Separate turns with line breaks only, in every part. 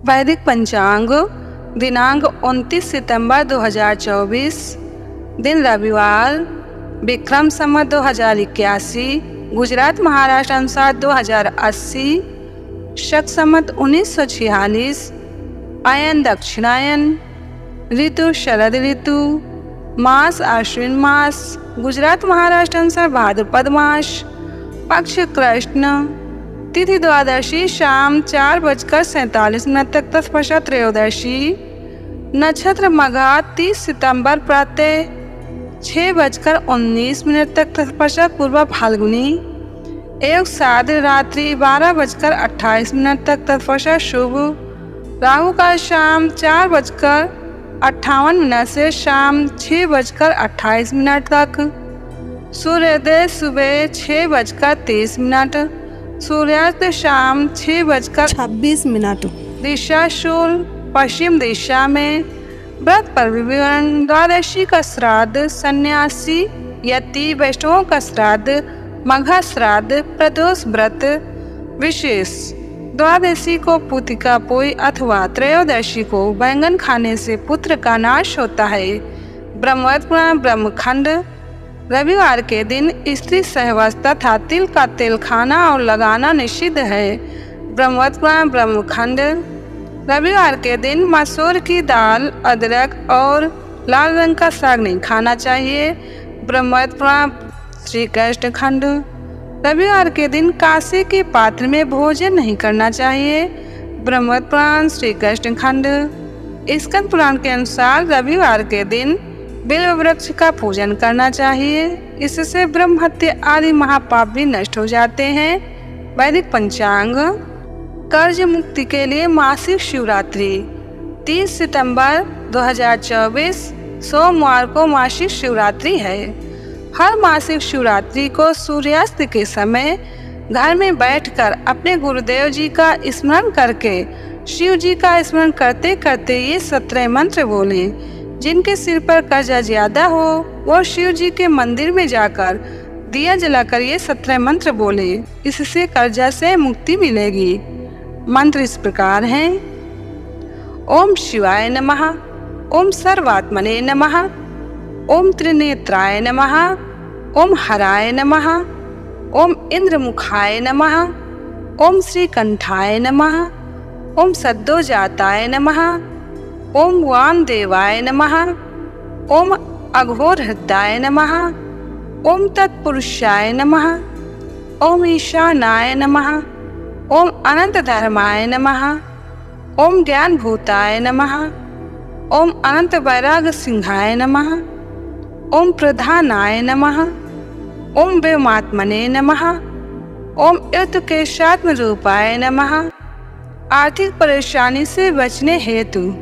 वैदिक पंचांग दिनांक 29 सितंबर 2024, दिन रविवार, विक्रम संवत 2081, गुजरात महाराष्ट्र अनुसार 2080, शक संवत 1946, अयन दक्षिणायन, ऋतु शरद ऋतु, मास आश्विन मास, गुजरात महाराष्ट्र अनुसार भाद्रपद मास, पक्ष कृष्ण, तिथि द्वादशी शाम 4:47 तक तत्पश्चात त्रयोदशी, नक्षत्र मघा 30 सितंबर प्रातः 6:19 तक तत्पश्चात पूर्व फाल्गुनी, एक साध रात्रि 12:28 तक तत्पश्चात शुभ, राहु काल शाम 4:58 से शाम 6:28 तक, सूर्योदय सुबह 6:30, सूर्यास्त शाम 6:26। दिशा शूल पश्चिम दिशा में। व्रत पर विवरण: द्वादशी का श्राद्ध सन्यासी यति वैष्णवों का श्राद्ध, मघा श्राद्ध, प्रदोष व्रत विशेष। द्वादशी को पुत्रिका पोई अथवा त्रयोदशी को बैंगन खाने से पुत्र का नाश होता है। ब्रह्मवत पुराण ब्रह्मखंड। रविवार के दिन स्त्री सहवास तथा तिल का तेल खाना और लगाना निषिद्ध है। ब्रह्मवत पुराण ब्रह्मखंड। रविवार के दिन मसूर की दाल, अदरक और लाल रंग का साग नहीं खाना चाहिए। ब्रह्मवत पुराण श्री कृष्ण खंड। रविवार के दिन कांसे के पात्र में भोजन नहीं करना चाहिए। ब्रह्मवत पुराण श्री कृष्ण खंड। स्कंद पुराण के अनुसार रविवार के दिन बिल्व वृक्ष का पूजन करना चाहिए, इससे ब्रह्म हत्या आदि महापाप भी नष्ट हो जाते हैं। वैदिक पंचांग कर्ज मुक्ति के लिए मासिक शिवरात्रि 30 सितंबर 2024 सोमवार को मासिक शिवरात्रि है। हर मासिक शिवरात्रि को सूर्यास्त के समय घर में बैठकर अपने गुरुदेव जी का स्मरण करके शिव जी का स्मरण करते करते ये 17 मंत्र बोलें। जिनके सिर पर कर्जा ज्यादा हो वो शिव जी के मंदिर में जाकर दिया जलाकर ये 17 मंत्र बोले, इससे कर्जा से मुक्ति मिलेगी। मंत्र इस प्रकार हैं: ओम शिवाय नमः, ओम सर्वात्मने नमः, ओम त्रिनेत्राय नमः, ओम हराय नमः, ओम इंद्रमुखाय नमः, ओम श्रीकंठाय नमः, ओम सद्योजाताय नमः, ओम वामदेवाय नमः, ओम अघोरहृदाय नमः, ओम तत्पुरुषाय नमः, ओम ईशानाय नमः, ओम अनंत धर्माय नमः, ओम ज्ञानभूताय नमः, ओम अनंत वैराग सिंहाय नमः, ओम प्रधानाय नमः, ओम व्योमात्मने नमः, ओम युतकेशात्म रूपाय नमः। आर्थिक परेशानी से बचने हेतु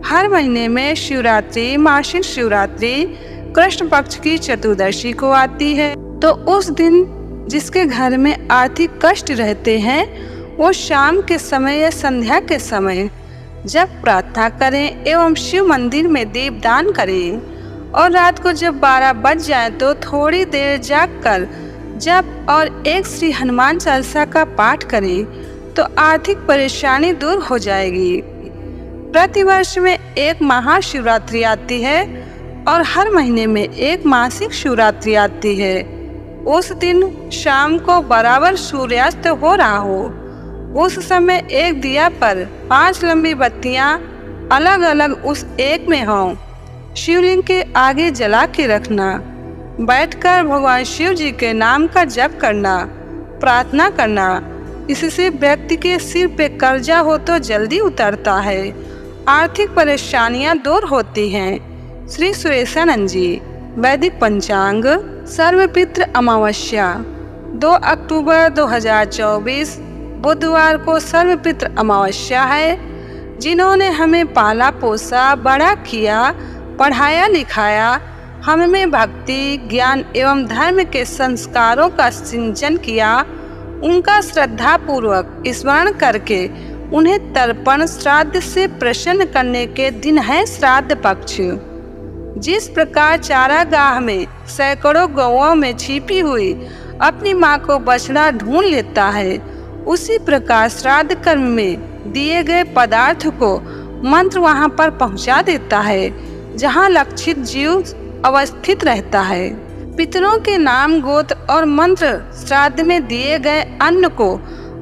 हर महीने में शिवरात्रि, मासिक शिवरात्रि कृष्ण पक्ष की चतुर्दशी को आती है। तो उस दिन जिसके घर में आर्थिक कष्ट रहते हैं वो शाम के समय या संध्या के समय जब प्रार्थना करें एवं शिव मंदिर में दीपदान करें और रात को जब 12 बज जाए तो थोड़ी देर जागकर जप और एक श्री हनुमान चालीसा का पाठ करें तो आर्थिक परेशानी दूर हो जाएगी। प्रतिवर्ष में एक महाशिवरात्रि आती है और हर महीने में एक मासिक शिवरात्रि आती है। उस दिन शाम को बराबर सूर्यास्त हो रहा हो, उस समय एक दिया पर 5 लंबी बत्तियां अलग अलग उस एक में हों। शिवलिंग के आगे जला के रखना। बैठकर भगवान शिव जी के नाम का जप करना, प्रार्थना करना। इससे व्यक्ति के सिर पे कर्जा हो तो जल्दी उतरता है, आर्थिक परेशानियां दूर होती हैं। श्री सुरेशानंद जी। वैदिक पंचांग सर्वपितृ अमावस्या 2 अक्टूबर 2024 बुधवार को सर्वपितृ अमावस्या है। जिन्होंने हमें पाला पोसा, बड़ा किया, पढ़ाया लिखाया, हमें भक्ति, ज्ञान एवं धर्म के संस्कारों का सिंचन किया, उनका श्रद्धा पूर्वक स्मरण करके उन्हें तर्पण श्राद्ध से प्रसन्न करने के दिन है श्राद्ध पक्ष। जिस प्रकार चारागाह में सैकड़ों गौओं में छिपी हुई अपनी माँ को बछड़ा ढूंढ लेता है, उसी प्रकार श्राद्ध कर्म में दिए गए पदार्थ को मंत्र वहां पर पहुंचा देता है जहां लक्षित जीव अवस्थित रहता है। पितरों के नाम, गोत्र और मंत्र श्राद्ध में दिए गए अन्न को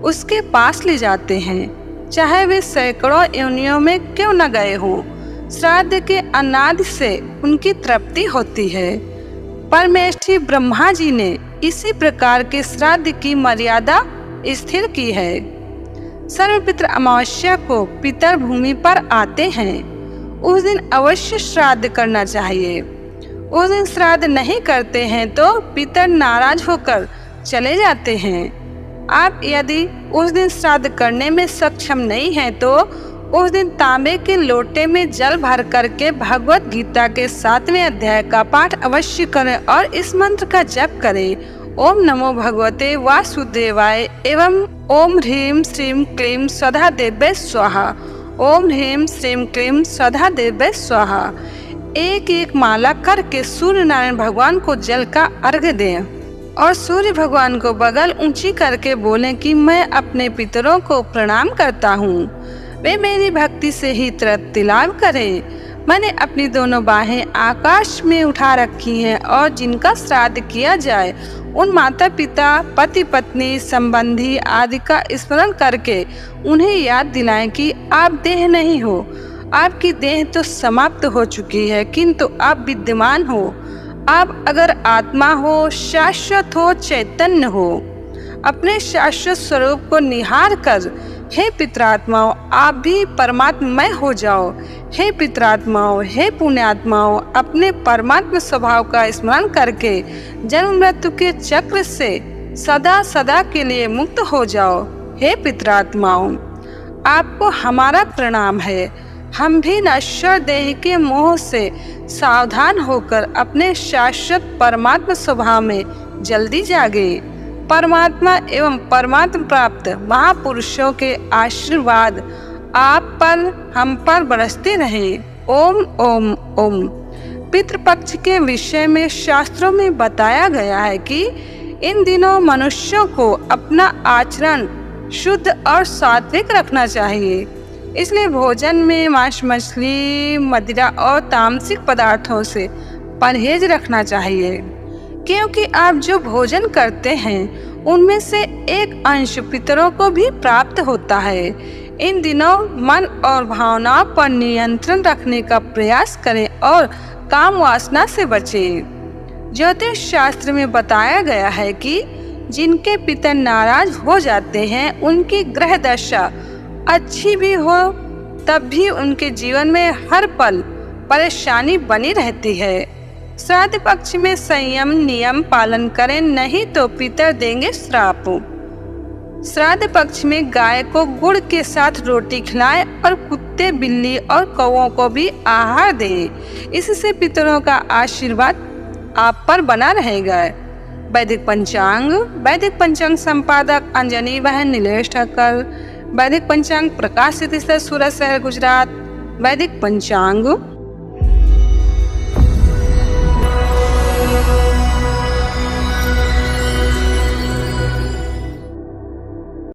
उसके पास ले जाते हैं, चाहे वे सैकड़ों योनियों में क्यों न गए हों। श्राद्ध के अनादि से उनकी तृप्ति होती है। परमेष्ठी ब्रह्मा जी ने इसी प्रकार के श्राद्ध की मर्यादा स्थिर की है। सर्वपितृ अमावस्या को पितर भूमि पर आते हैं, उस दिन अवश्य श्राद्ध करना चाहिए। उस दिन श्राद्ध नहीं करते हैं तो पितर नाराज होकर चले जाते हैं। आप यदि उस दिन श्राद्ध करने में सक्षम नहीं हैं तो उस दिन तांबे के लोटे में जल भर करके भगवत गीता के 7वें अध्याय का पाठ अवश्य करें और इस मंत्र का जप करें। ओम नमो भगवते वासुदेवाय एवं ओम ह्रीं श्रीं क्लीं स्वधा देव्यै स्वाहा। ओम ह्रीं श्रीं क्लीं स्वधा देव्यै स्वाहा। एक एक माला करके सूर्य नारायण भगवान को जल का अर्घ्य दें और सूर्य भगवान को बगल ऊंची करके बोलें कि मैं अपने पितरों को प्रणाम करता हूँ, वे मेरी भक्ति से ही तृप्ति लाभ करें। मैंने अपनी दोनों बाहें आकाश में उठा रखी हैं और जिनका श्राद्ध किया जाए उन माता पिता, पति पत्नी, संबंधी आदि का स्मरण करके उन्हें याद दिलाएं कि आप देह नहीं हो, आपकी देह तो समाप्त हो चुकी है किंतु आप विद्यमान हो। आप अगर आत्मा हो, शाश्वत हो, चैतन्य हो, अपने शाश्वत स्वरूप को निहार कर हे पितरात्माओं आप भी परमात्ममय हो जाओ। हे पितरात्माओं, हे पुण्यात्माओं, अपने परमात्मा स्वभाव का स्मरण करके जन्म मृत्यु के चक्र से सदा सदा के लिए मुक्त हो जाओ। हे पितरात्माओं, आपको हमारा प्रणाम है। हम भी नश्वर देह के मोह से सावधान होकर अपने शाश्वत परमात्मा स्वभाव में जल्दी जागे। परमात्मा एवं परमात्मा प्राप्त महापुरुषों के आशीर्वाद आप पर, हम पर बरसते रहे। ओम ओम ओम। पितृपक्ष के विषय में शास्त्रों में बताया गया है कि इन दिनों मनुष्यों को अपना आचरण शुद्ध और सात्विक रखना चाहिए, इसलिए भोजन में मांस, मछली, मदिरा और तामसिक पदार्थों से परहेज रखना चाहिए, क्योंकि आप जो भोजन करते हैं उनमें से एक अंश पितरों को भी प्राप्त होता है। इन दिनों मन और भावनाओं पर नियंत्रण रखने का प्रयास करें और काम वासना से बचें। ज्योतिष शास्त्र में बताया गया है कि जिनके पितर नाराज हो जाते हैं उनकी ग्रह दशा अच्छी भी हो तब भी उनके जीवन में हर पल परेशानी बनी रहती है। श्राद्ध पक्ष में संयम नियम पालन करें, नहीं तो पितर देंगे श्राप। श्राद्ध पक्ष में गाय को गुड़ के साथ रोटी खिलाएं और कुत्ते, बिल्ली और कौओं को भी आहार दें। इससे पितरों का आशीर्वाद आप पर बना रहेगा। वैदिक पंचांग संपादक अंजनी बहन नीलेश ठक्कर। वैदिक पंचांग प्रकाशित सूरत शहर गुजरात। वैदिक पंचांग